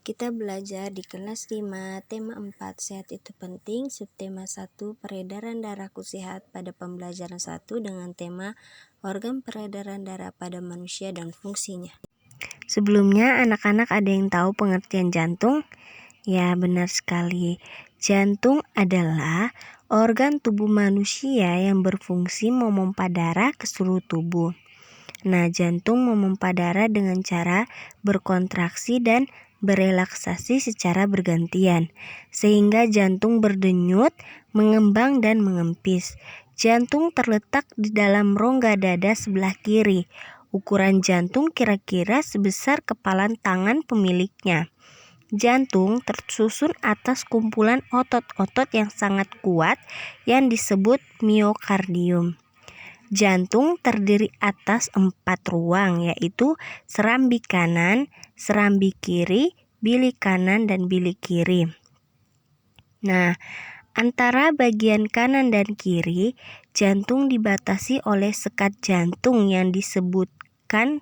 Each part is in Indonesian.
Kita belajar di kelas 5, tema 4, sehat itu penting, subtema 1, peredaran darahku sehat pada pembelajaran 1 dengan tema organ peredaran darah pada manusia dan fungsinya. Sebelumnya, anak-anak ada yang tahu pengertian jantung? Ya, benar sekali. Jantung adalah organ tubuh manusia yang berfungsi memompa darah ke seluruh tubuh. Nah, jantung memompa darah dengan cara berkontraksi dan berelaksasi secara bergantian, sehingga jantung berdenyut, mengembang dan mengempis. Jantung terletak di dalam rongga dada sebelah kiri. Ukuran jantung kira-kira sebesar kepalan tangan pemiliknya. Jantung tersusun atas kumpulan otot-otot yang sangat kuat yang disebut miokardium. Jantung terdiri atas 4 ruang, yaitu serambi kanan, serambi kiri, bilik kanan, dan bilik kiri. Nah, antara bagian kanan dan kiri, jantung dibatasi oleh sekat jantung yang disebutkan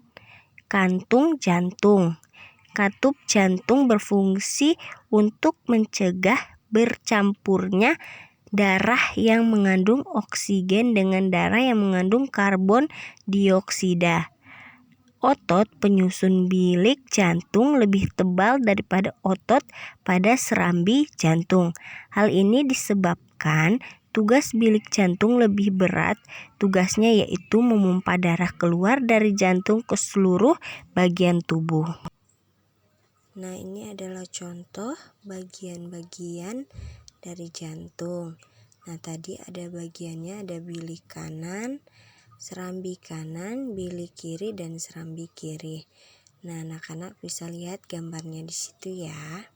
kantung jantung. Katup jantung berfungsi untuk mencegah bercampurnya darah yang mengandung oksigen dengan darah yang mengandung karbon dioksida. Otot penyusun bilik jantung lebih tebal daripada otot pada serambi jantung. Hal ini disebabkan tugas bilik jantung lebih berat. Tugasnya yaitu memompa darah keluar dari jantung ke seluruh bagian tubuh. Nah, ini adalah contoh bagian-bagian dari jantung. Nah, tadi ada bagiannya, ada bilik kanan, serambi kanan, bilik kiri, dan serambi kiri. Nah, anak-anak bisa lihat gambarnya di situ ya.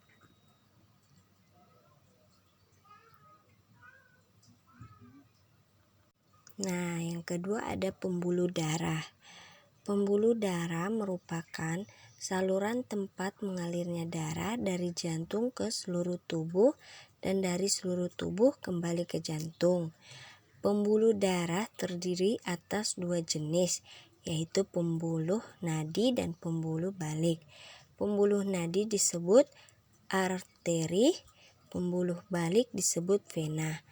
Nah, yang kedua ada pembuluh darah. Pembuluh darah merupakan saluran tempat mengalirnya darah dari jantung ke seluruh tubuh dan dari seluruh tubuh kembali ke jantung. Pembuluh darah terdiri atas 2 jenis, yaitu pembuluh nadi dan pembuluh balik. Pembuluh nadi disebut arteri, pembuluh balik disebut vena.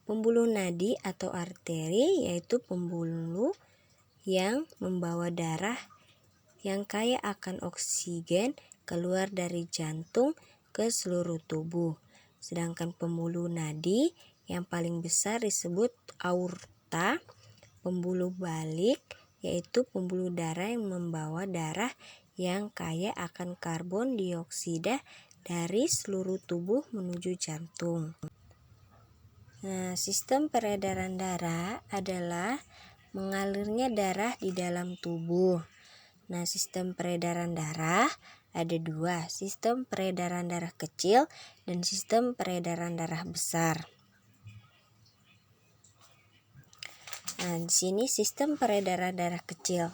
Pembuluh nadi atau arteri yaitu pembuluh yang membawa darah yang kaya akan oksigen keluar dari jantung ke seluruh tubuh. Sedangkan pembuluh nadi yang paling besar disebut aorta. Pembuluh balik yaitu pembuluh darah yang membawa darah yang kaya akan karbon dioksida dari seluruh tubuh menuju jantung. Nah, sistem peredaran darah adalah mengalirnya darah di dalam tubuh. Nah, sistem peredaran darah ada 2, sistem peredaran darah kecil dan sistem peredaran darah besar. Nah, di sini sistem peredaran darah kecil.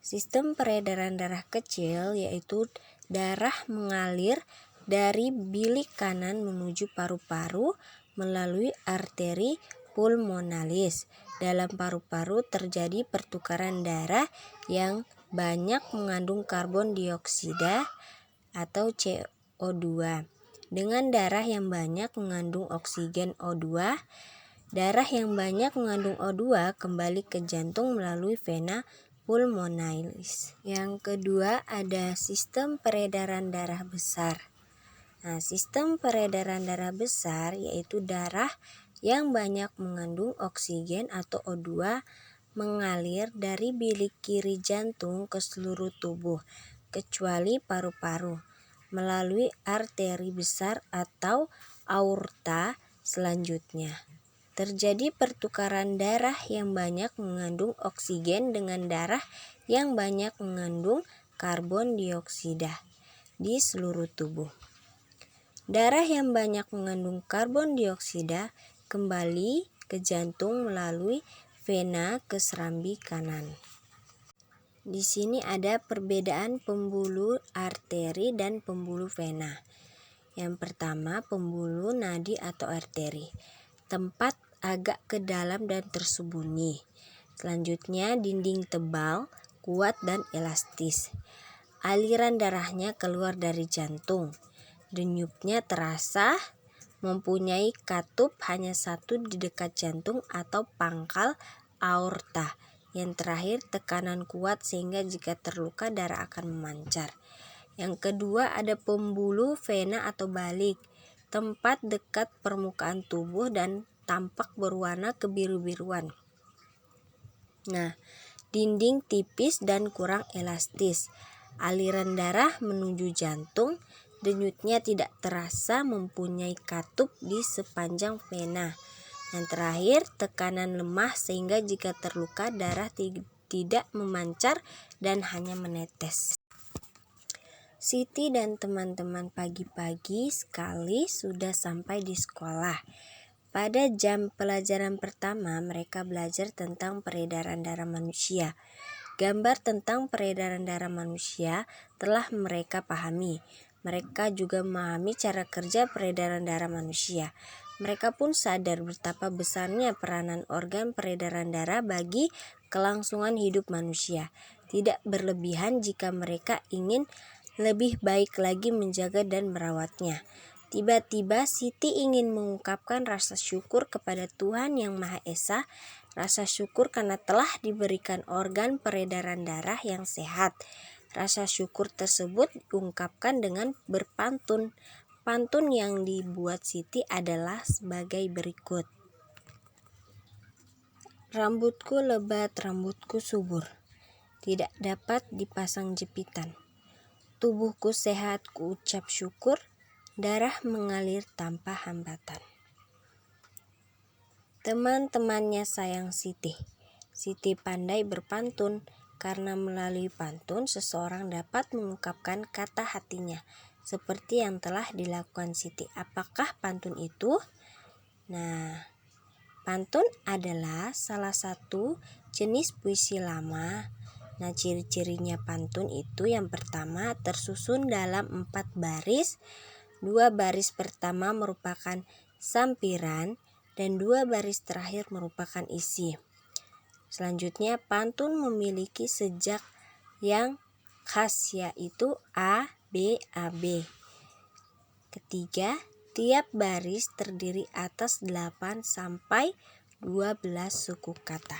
Sistem peredaran darah kecil yaitu darah mengalir dari bilik kanan menuju paru-paru melalui arteri pulmonalis. Dalam paru-paru terjadi pertukaran darah yang banyak mengandung karbon dioksida atau CO2 dengan darah yang banyak mengandung oksigen O2. Darah yang banyak mengandung O2 kembali ke jantung melalui vena pulmonalis. Yang kedua ada sistem peredaran darah besar. Nah, sistem peredaran darah besar yaitu darah yang banyak mengandung oksigen atau O2 mengalir dari bilik kiri jantung ke seluruh tubuh kecuali paru-paru melalui arteri besar atau aorta. Selanjutnya terjadi pertukaran darah yang banyak mengandung oksigen dengan darah yang banyak mengandung karbon dioksida di seluruh tubuh. Darah yang banyak mengandung karbon dioksida kembali ke jantung melalui vena ke serambi kanan. Di sini ada perbedaan pembuluh arteri dan pembuluh vena. Yang pertama, pembuluh nadi atau arteri. Tempat agak ke dalam dan tersembunyi. Selanjutnya, dinding tebal, kuat dan elastis. Aliran darahnya keluar dari jantung. Denyutnya terasa, mempunyai katup hanya satu di dekat jantung atau pangkal aorta. Yang terakhir, tekanan kuat sehingga jika terluka darah akan memancar. Yang kedua, ada pembuluh vena atau balik, tempat dekat permukaan tubuh dan tampak berwarna kebiru-biruan. Nah, dinding tipis dan kurang elastis. Aliran darah menuju jantung, denyutnya tidak terasa, mempunyai katup di sepanjang vena. Yang terakhir, tekanan lemah sehingga jika terluka darah tidak memancar dan hanya menetes. Siti dan teman-teman pagi-pagi sekali sudah sampai di sekolah. Pada jam pelajaran pertama, mereka belajar tentang peredaran darah manusia. Gambar tentang peredaran darah manusia telah mereka pahami. Mereka juga memahami cara kerja peredaran darah manusia. Mereka pun sadar betapa besarnya peranan organ peredaran darah bagi kelangsungan hidup manusia. Tidak berlebihan jika mereka ingin lebih baik lagi menjaga dan merawatnya. Tiba-tiba Siti ingin mengungkapkan rasa syukur kepada Tuhan Yang Maha Esa, rasa syukur karena telah diberikan organ peredaran darah yang sehat. Rasa syukur tersebut diungkapkan dengan berpantun. Pantun yang dibuat Siti adalah sebagai berikut. Rambutku lebat, rambutku subur, tidak dapat dipasang jepitan. Tubuhku sehat, ku ucap syukur, darah mengalir tanpa hambatan. Teman-temannya sayang Siti. Siti pandai berpantun, karena melalui pantun seseorang dapat mengungkapkan kata hatinya, seperti yang telah dilakukan Siti. Apakah pantun itu? Nah, pantun adalah salah satu jenis puisi lama. Nah, ciri-cirinya pantun itu yang pertama tersusun dalam 4 baris. 2 baris pertama merupakan sampiran dan 2 baris terakhir merupakan isi. Selanjutnya, pantun memiliki sejak yang khas yaitu A, B, AB. Ketiga, tiap baris terdiri atas 8 sampai 12 suku kata.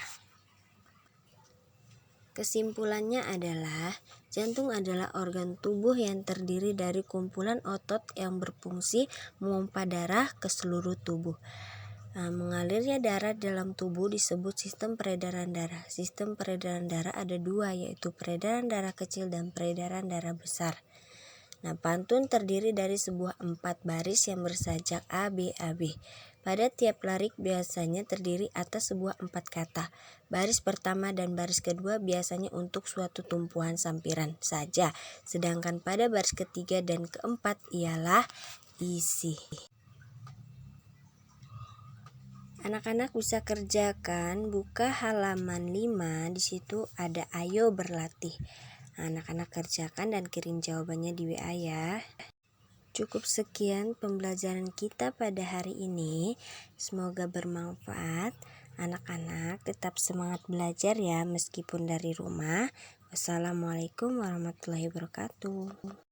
Kesimpulannya adalah, jantung adalah organ tubuh yang terdiri dari kumpulan otot yang berfungsi memompa darah ke seluruh tubuh. Mengalirnya darah dalam tubuh disebut sistem peredaran darah. Sistem peredaran darah ada 2, yaitu peredaran darah kecil dan peredaran darah besar. Nah, pantun terdiri dari sebuah 4 baris yang bersajak A, B, AB. Pada tiap larik biasanya terdiri atas sebuah 4 kata. Baris pertama dan baris kedua biasanya untuk suatu tumpuan sampiran saja, sedangkan pada baris ketiga dan keempat ialah isi. Anak-anak bisa kerjakan, buka halaman 5, di situ ada ayo berlatih. Anak-anak kerjakan dan kirim jawabannya di WA ya. Cukup sekian pembelajaran kita pada hari ini. Semoga bermanfaat. Anak-anak tetap semangat belajar ya meskipun dari rumah. Wassalamualaikum warahmatullahi wabarakatuh.